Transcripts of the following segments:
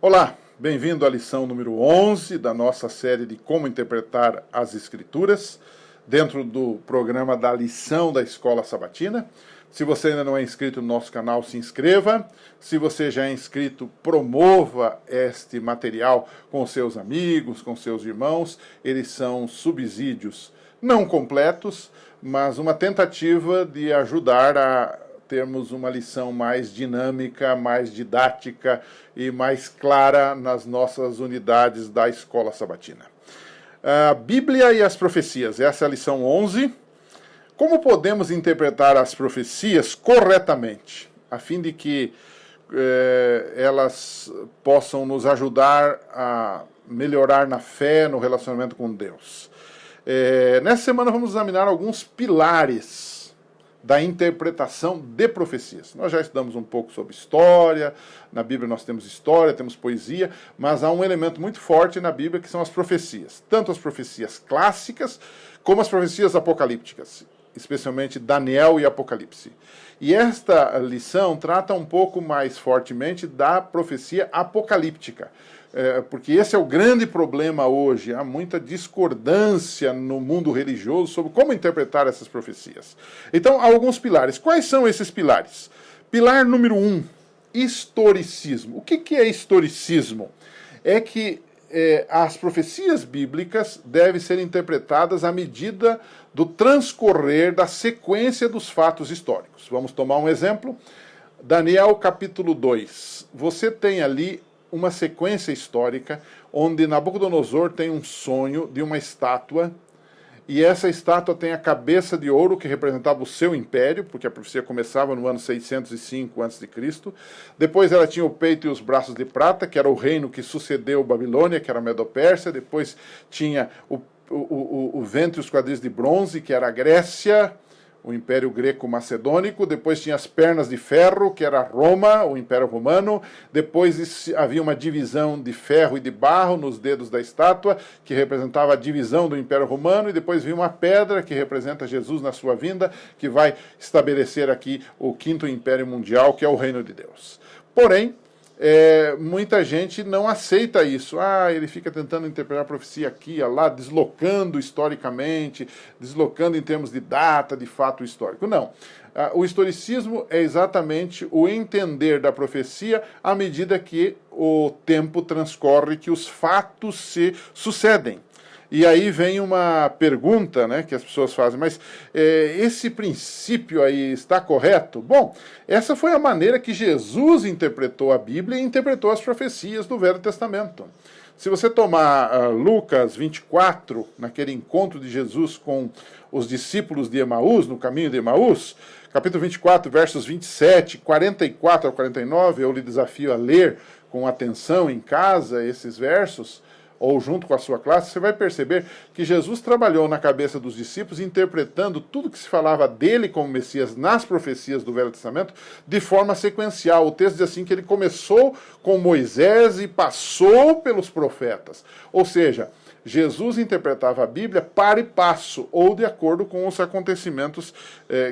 Olá, bem-vindo à lição número 11 da nossa série de Como Interpretar as Escrituras, dentro do programa da lição da Escola Sabatina. Se você ainda não é inscrito no nosso canal, se inscreva. Se você já é inscrito, promova este material com seus amigos, com seus irmãos. Eles são subsídios não completos, mas uma tentativa de ajudar a termos uma lição mais dinâmica, mais didática e mais clara nas nossas unidades da Escola Sabatina. A Bíblia e as profecias, essa é a lição 11. Como podemos interpretar as profecias corretamente, a fim de que elas possam nos ajudar a melhorar na fé, no relacionamento com Deus? Nessa semana vamos examinar alguns pilares da interpretação de profecias. Nós já estudamos um pouco sobre história, na Bíblia nós temos história, temos poesia, mas há um elemento muito forte na Bíblia que são as profecias. Tanto as profecias clássicas, como as profecias apocalípticas, especialmente Daniel e Apocalipse. E esta lição trata um pouco mais fortemente da profecia apocalíptica, porque esse é o grande problema hoje. Há muita discordância no mundo religioso sobre como interpretar essas profecias. Então, há alguns pilares. Quais são esses pilares? Pilar número 1, historicismo. O que é historicismo? É que as profecias bíblicas devem ser interpretadas à medida do transcorrer da sequência dos fatos históricos. Vamos tomar um exemplo. Daniel capítulo 2. Você tem ali uma sequência histórica onde Nabucodonosor tem um sonho de uma estátua, e essa estátua tem a cabeça de ouro que representava o seu império, porque a profecia começava no ano 605 a.C. Depois ela tinha o peito e os braços de prata, que era o reino que sucedeu Babilônia, que era a Medo-Pérsia. Depois tinha o ventre e os quadris de bronze, que era a Grécia, o Império Greco-Macedônico. Depois tinha as pernas de ferro, que era Roma, o Império Romano. Depois havia uma divisão de ferro e de barro nos dedos da estátua, que representava a divisão do Império Romano. E depois vinha uma pedra, que representa Jesus na sua vinda, que vai estabelecer aqui o quinto Império Mundial, que é o Reino de Deus. Porém, muita gente não aceita isso. Ele fica tentando interpretar a profecia aqui e lá, deslocando historicamente, deslocando em termos de data, de fato histórico. Não. O historicismo é exatamente o entender da profecia à medida que o tempo transcorre, que os fatos se sucedem. E aí vem uma pergunta, né, que as pessoas fazem, mas esse princípio aí está correto? Bom, essa foi a maneira que Jesus interpretou a Bíblia e interpretou as profecias do Velho Testamento. Se você tomar Lucas 24, naquele encontro de Jesus com os discípulos de Emaús, no caminho de Emaús, capítulo 24, versos 27, 44 a 49, eu lhe desafio a ler com atenção em casa esses versos, ou junto com a sua classe, você vai perceber que Jesus trabalhou na cabeça dos discípulos, interpretando tudo que se falava dele como Messias nas profecias do Velho Testamento, de forma sequencial. O texto diz assim que ele começou com Moisés e passou pelos profetas. Ou seja, Jesus interpretava a Bíblia para e passo, ou de acordo com os acontecimentos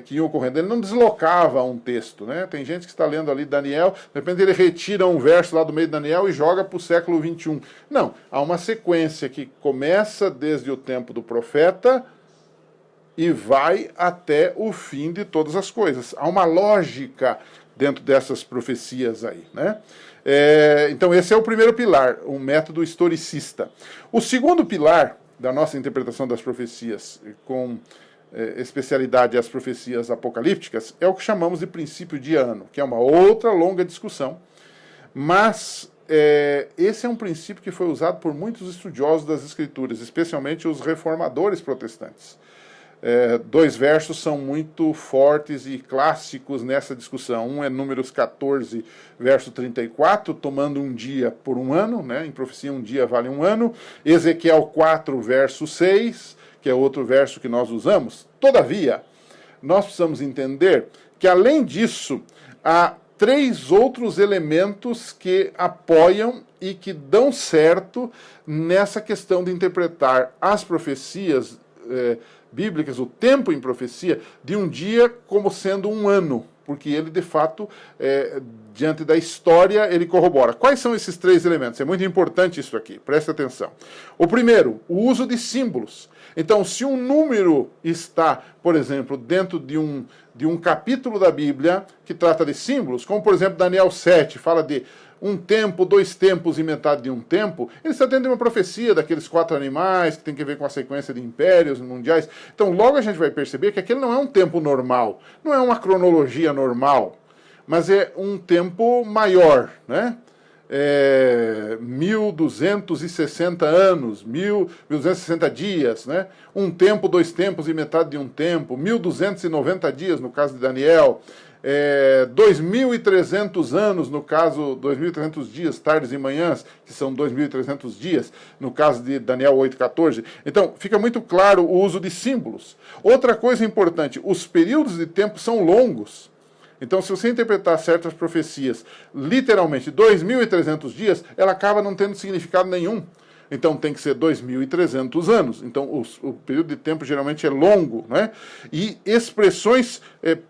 que iam ocorrendo. Ele não deslocava um texto, né? Tem gente que está lendo ali Daniel, de repente ele retira um verso lá do meio de Daniel e joga para o século 21. Não, há uma sequência que começa desde o tempo do profeta e vai até o fim de todas as coisas. Há uma lógica dentro dessas profecias aí, né? Então esse é o primeiro pilar, um método historicista. O segundo pilar da nossa interpretação das profecias, com especialidade as profecias apocalípticas, é o que chamamos de princípio de ano, que é uma outra longa discussão, mas esse é um princípio que foi usado por muitos estudiosos das Escrituras, especialmente os reformadores protestantes. Dois versos são muito fortes e clássicos nessa discussão. Um é Números 14, verso 34, tomando um dia por um ano, né? Em profecia um dia vale um ano. Ezequiel 4, verso 6, que é outro verso que nós usamos. Todavia, nós precisamos entender que, além disso, há três outros elementos que apoiam e que dão certo nessa questão de interpretar as profecias bíblicas, o tempo em profecia, de um dia como sendo um ano. porque ele, de fato, diante da história, ele corrobora. Quais são esses 3 elementos? É muito importante isso aqui, preste atenção. O primeiro, o uso de símbolos. Então, se um número está, por exemplo, dentro de um capítulo da Bíblia que trata de símbolos, como, por exemplo, Daniel 7, fala de um tempo, 2 tempos e metade de um tempo, ele está dentro de uma profecia daqueles 4 animais, que tem que ver com a sequência de impérios mundiais. Então, logo a gente vai perceber que aquele não é um tempo normal, não é uma cronologia normal, mas é um tempo maior, né? 1260 anos, 1260 dias, né? Um tempo, 2 tempos e metade de um tempo, 1290 dias no caso de Daniel, 2.300 anos no caso, 2.300 dias, tardes e manhãs, que são 2.300 dias, no caso de Daniel 8,14. Então, fica muito claro o uso de símbolos. Outra coisa importante, os períodos de tempo são longos. Então, se você interpretar certas profecias, literalmente 2.300 dias, ela acaba não tendo significado nenhum. Então, tem que ser 2.300 anos. Então, o período de tempo geralmente é longo, né? E expressões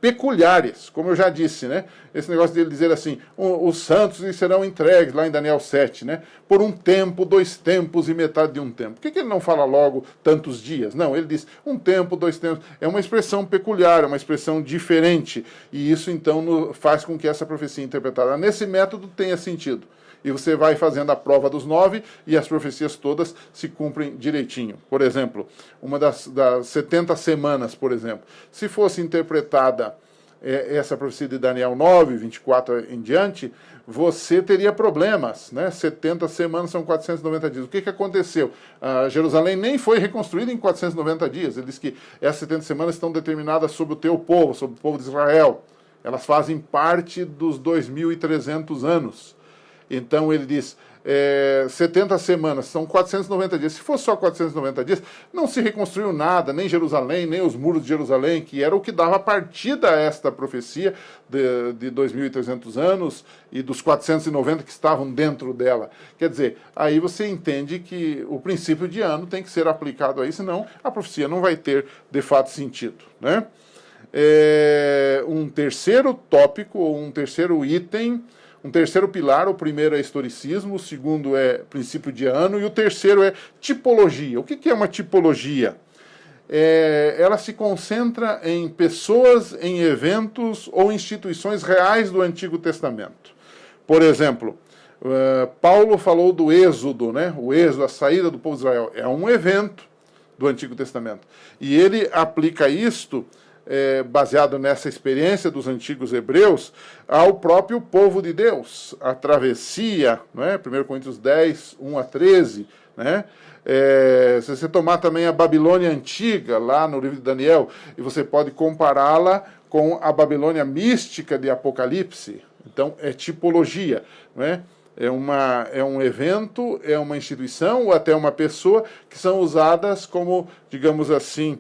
peculiares, como eu já disse, né? Esse negócio dele dizer assim, os santos serão entregues, lá em Daniel 7, né? Por um tempo, 2 tempos e metade de um tempo. Por que ele não fala logo tantos dias? Não, ele diz um tempo, 2 tempos. É uma expressão peculiar, é uma expressão diferente. E isso, então, faz com que essa profecia interpretada nesse método tenha sentido. E você vai fazendo a prova dos 9 e as profecias todas se cumprem direitinho. Por exemplo, uma das 70 semanas, por exemplo, se fosse interpretada essa profecia de Daniel 9, 24 em diante, você teria problemas, né? 70 semanas são 490 dias. O que aconteceu? Jerusalém nem foi reconstruída em 490 dias. Ele diz que essas 70 semanas estão determinadas sobre o teu povo, sobre o povo de Israel. Elas fazem parte dos 2.300 anos. Então ele diz, 70 semanas, são 490 dias. Se fosse só 490 dias, não se reconstruiu nada, nem Jerusalém, nem os muros de Jerusalém, que era o que dava partida a esta profecia de 2.300 anos e dos 490 que estavam dentro dela. Quer dizer, aí você entende que o princípio de ano tem que ser aplicado aí, senão a profecia não vai ter, de fato, sentido, né? Um terceiro tópico, ou um terceiro item, um terceiro pilar, o primeiro é historicismo, o segundo é princípio de ano, e o terceiro é tipologia. O que é uma tipologia? Ela se concentra em pessoas, em eventos ou instituições reais do Antigo Testamento. Por exemplo, Paulo falou do Êxodo, né? O Êxodo, a saída do povo de Israel, é um evento do Antigo Testamento. E ele aplica isto, baseado nessa experiência dos antigos hebreus, ao próprio povo de Deus. A travessia, né? 1 Coríntios 10, 1 a 13, né? Se você tomar também a Babilônia antiga, lá no livro de Daniel, e você pode compará-la com a Babilônia mística de Apocalipse. Então, é tipologia, né? É um evento, é uma instituição ou até uma pessoa que são usadas como, digamos assim,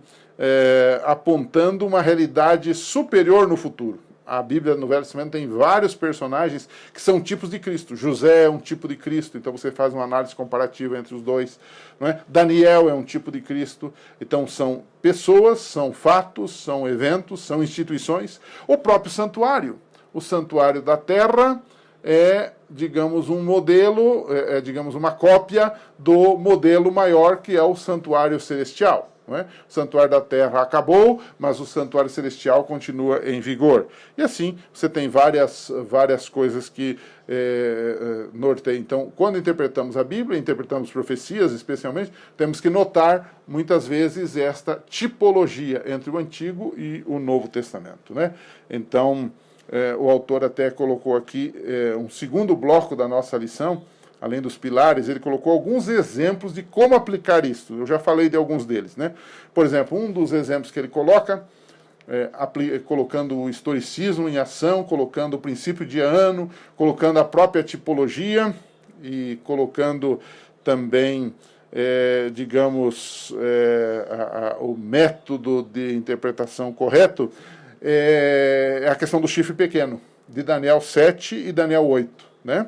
apontando uma realidade superior no futuro. A Bíblia no Velho Testamento tem vários personagens que são tipos de Cristo. José é um tipo de Cristo, então você faz uma análise comparativa entre os dois. Não é? Daniel é um tipo de Cristo. Então são pessoas, são fatos, são eventos, são instituições. O próprio santuário. O santuário da terra é, digamos, um modelo, digamos, uma cópia do modelo maior que é o santuário celestial. Não é? O santuário da terra acabou, mas o santuário celestial continua em vigor. E assim, você tem várias coisas que norteiam. Então, quando interpretamos a Bíblia, interpretamos profecias especialmente, temos que notar, muitas vezes, esta tipologia entre o Antigo e o Novo Testamento. Né? Então, o autor até colocou aqui um segundo bloco da nossa lição. Além dos pilares, ele colocou alguns exemplos de como aplicar isso. Eu já falei de alguns deles, né? Por exemplo, um dos exemplos que ele coloca, colocando o historicismo em ação, colocando o princípio de ano, colocando a própria tipologia e colocando também, digamos, o método de interpretação correto, é a questão do chifre pequeno, de Daniel 7 e Daniel 8, né?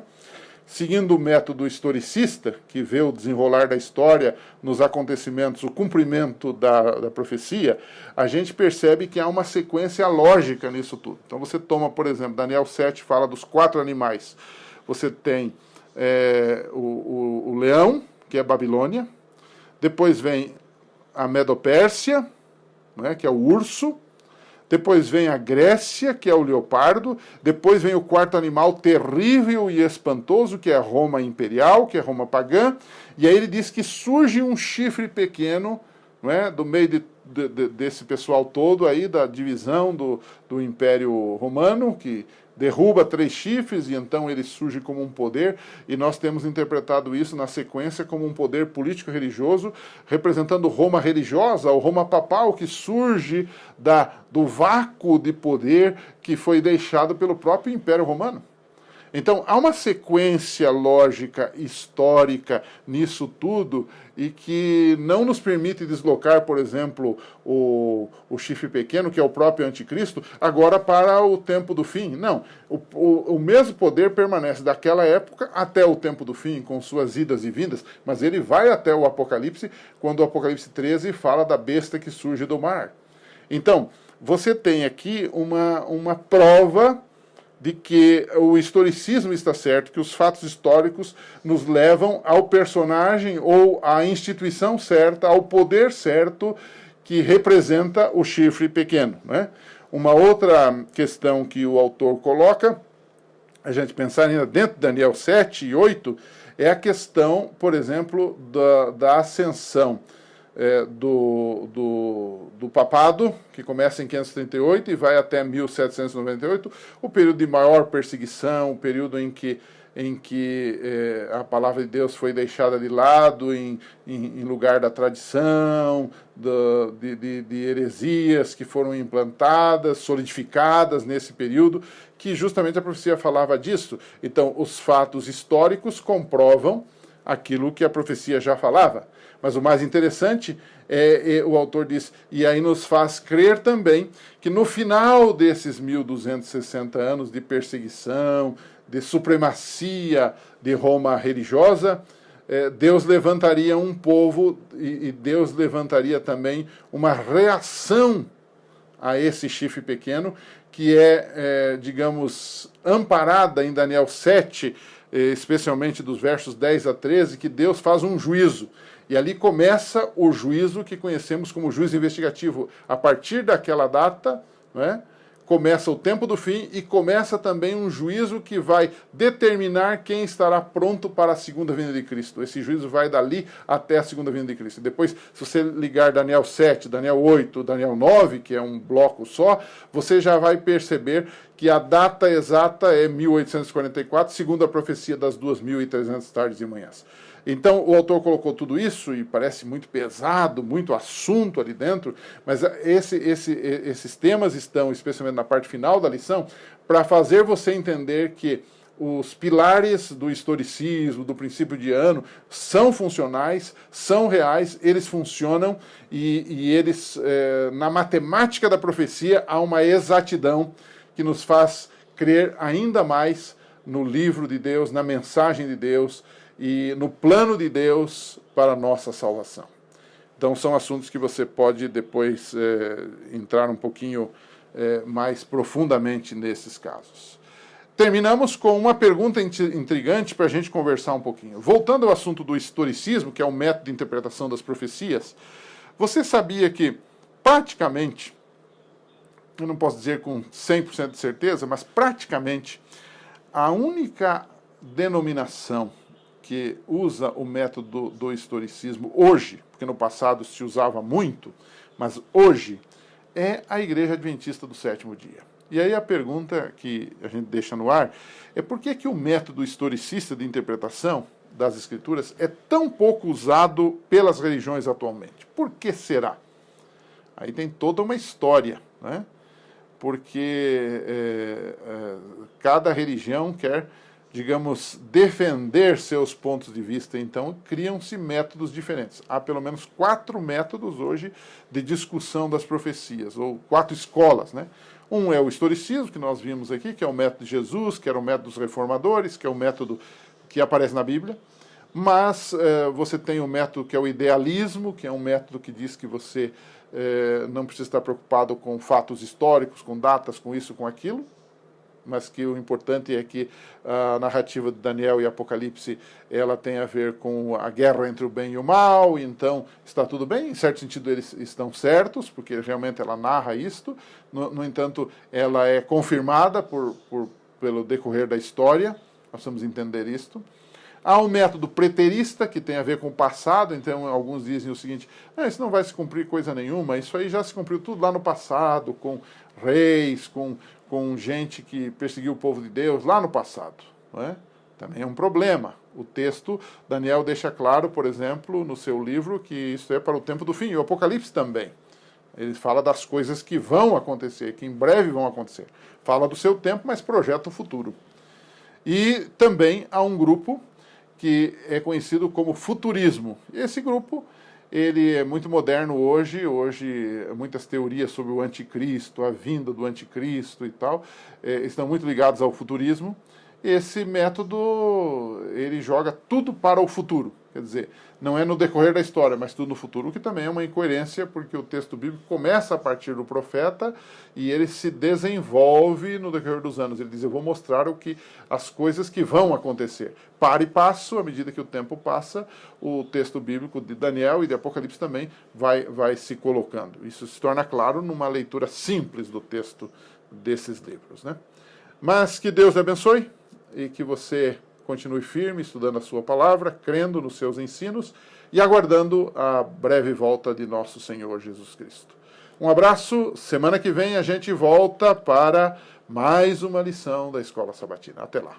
seguindo o método historicista, que vê o desenrolar da história nos acontecimentos, o cumprimento da profecia, a gente percebe que há uma sequência lógica nisso tudo. Então você toma, por exemplo, Daniel 7 fala dos 4 animais. Você tem o leão, que é a Babilônia, depois vem a Medopérsia, né, que é o urso, depois vem a Grécia, que é o leopardo, depois vem o 4º animal terrível e espantoso, que é a Roma imperial, que é a Roma pagã, e aí ele diz que surge um chifre pequeno, não é, do meio desse pessoal todo aí, da divisão do Império Romano, que derruba 3 chifres e então ele surge como um poder, e nós temos interpretado isso na sequência como um poder político-religioso, representando Roma religiosa, ou Roma papal, que surge do vácuo de poder que foi deixado pelo próprio Império Romano. Então, há uma sequência lógica, histórica nisso tudo, e que não nos permite deslocar, por exemplo, o chifre pequeno, que é o próprio anticristo, agora para o tempo do fim. Não, o mesmo poder permanece daquela época até o tempo do fim, com suas idas e vindas, mas ele vai até o Apocalipse, quando o Apocalipse 13 fala da besta que surge do mar. Então, você tem aqui uma prova de que o historicismo está certo, que os fatos históricos nos levam ao personagem ou à instituição certa, ao poder certo que representa o chifre pequeno, né? Uma outra questão que o autor coloca, a gente pensar ainda dentro de Daniel 7 e 8, é a questão, por exemplo, da ascensão do papado, que começa em 538 e vai até 1798, o período de maior perseguição, o período em que a palavra de Deus foi deixada de lado em lugar da tradição, de heresias que foram implantadas, solidificadas nesse período, que justamente a profecia falava disso. Então, os fatos históricos comprovam aquilo que a profecia já falava. Mas o mais interessante o autor diz, e aí nos faz crer também que no final desses 1260 anos de perseguição, de supremacia de Roma religiosa, Deus levantaria um povo e Deus levantaria também uma reação a esse chifre pequeno, que digamos, amparada em Daniel 7, especialmente dos versos 10 a 13, que Deus faz um juízo. E ali começa o juízo que conhecemos como juízo investigativo. A partir daquela data, né, começa o tempo do fim e começa também um juízo que vai determinar quem estará pronto para a segunda vinda de Cristo. Esse juízo vai dali até a segunda vinda de Cristo. Depois, se você ligar Daniel 7, Daniel 8, Daniel 9, que é um bloco só, você já vai perceber que a data exata é 1844, segundo a profecia das 2.300 tardes e manhãs. Então, o autor colocou tudo isso, e parece muito pesado, muito assunto ali dentro, mas esses temas estão, especialmente na parte final da lição, para fazer você entender que os pilares do historicismo, do princípio de ano, são funcionais, são reais, eles funcionam, e eles, na matemática da profecia, há uma exatidão que nos faz crer ainda mais no livro de Deus, na mensagem de Deus, e no plano de Deus para a nossa salvação. Então são assuntos que você pode depois entrar um pouquinho mais profundamente nesses casos. Terminamos com uma pergunta intrigante para a gente conversar um pouquinho. Voltando ao assunto do historicismo, que é o método de interpretação das profecias, você sabia que praticamente, eu não posso dizer com 100% de certeza, mas praticamente a única denominação que usa o método do historicismo hoje, porque no passado se usava muito, mas hoje é a Igreja Adventista do Sétimo Dia. E aí a pergunta que a gente deixa no ar é por que o método historicista de interpretação das Escrituras é tão pouco usado pelas religiões atualmente? Por que será? Aí tem toda uma história, né? Porque cada religião quer, digamos, defender seus pontos de vista, então criam-se métodos diferentes. Há pelo menos 4 métodos hoje de discussão das profecias, ou 4 escolas, né? Um é o historicismo, que nós vimos aqui, que é o método de Jesus, que era o método dos reformadores, que é o método que aparece na Bíblia, mas você tem um método que é o idealismo, que é um método que diz que você não precisa estar preocupado com fatos históricos, com datas, com isso, com aquilo, mas que o importante é que a narrativa de Daniel e Apocalipse ela tem a ver com a guerra entre o bem e o mal, então está tudo bem, em certo sentido eles estão certos, porque realmente ela narra isto, no entanto ela é confirmada pelo decorrer da história, nós vamos entender isto. Há um método preterista, que tem a ver com o passado, então alguns dizem o seguinte, isso não vai se cumprir coisa nenhuma, isso aí já se cumpriu tudo lá no passado, com reis, com gente que perseguiu o povo de Deus lá no passado. Não é? Também é um problema. O texto, Daniel deixa claro, por exemplo, no seu livro, que isso é para o tempo do fim, e o Apocalipse também. Ele fala das coisas que vão acontecer, que em breve vão acontecer. Fala do seu tempo, mas projeta o futuro. E também há um grupo que é conhecido como futurismo. Esse grupo ele é muito moderno hoje muitas teorias sobre o anticristo, a vinda do anticristo e tal, estão muito ligados ao futurismo. Esse método, ele joga tudo para o futuro, quer dizer, não é no decorrer da história, mas tudo no futuro, o que também é uma incoerência, porque o texto bíblico começa a partir do profeta e ele se desenvolve no decorrer dos anos. Ele diz, eu vou mostrar as coisas que vão acontecer. Para e passo, à medida que o tempo passa, o texto bíblico de Daniel e de Apocalipse também vai se colocando. Isso se torna claro numa leitura simples do texto desses livros, né? Mas que Deus lhe abençoe e que você continue firme, estudando a sua palavra, crendo nos seus ensinos e aguardando a breve volta de nosso Senhor Jesus Cristo. Um abraço, semana que vem a gente volta para mais uma lição da Escola Sabatina. Até lá.